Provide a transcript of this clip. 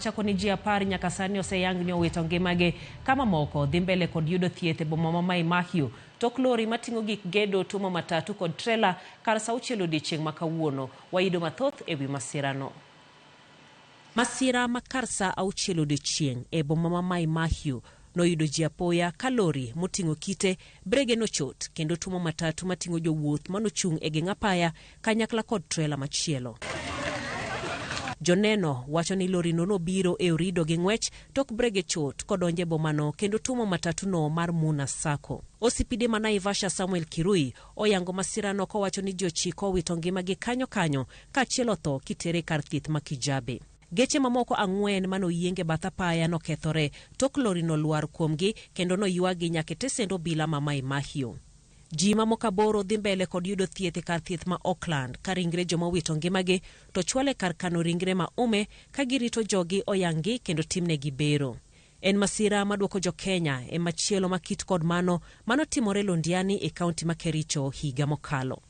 Chako ni ji apar nyaka sani oseyang ni owito ngimagi kama moko dhi mbele kod yudo thieth e boma ma Mai Mahiu. Tok lori mating'o gik gedo tumo matatu kod trela kar saa 6 odiechieng' ma kawuono. Wayudo mathoth ewi masirano. Masira ma kar saa 6 odiechieng' e boma ma Mai Mahiu noyudo ji apoya ka lori moting'o kite brege nochot kendo tumo matatu mating'o jowuoth manochung' e geng' apaya kanyakla kod trela machielo. Joneno wacho ni lori no nobiro e orido gi ng'wech tok brege chot kodonje bomano kendo tumo matatu no mar Muna Sacco. Osipide ma Naivasha Samuel Kirui oyango masirano kowacho ni ji 9 owito ngimagi kanyo kaachiel otho kitere kar thieth ma Kijabe. Geche mamoko 4 manoyienge bath apaya nokethore tok lori no lwar kuomgi kendo noywagi nyaka tesend obila ma Mai Mahiu. Ji mamoko 8 dhi mbele kod yudo thieth e kar thieth ma Auckland ka ringre joma wito ngimagi to chwale kar kano ringre ma ume ka girito jogi oyangi kendo timnegi bero. En masira maduoko jo Kenya e machielo makit kod mano manotimore Londiani e kaunti ma Kericho higa mokalo.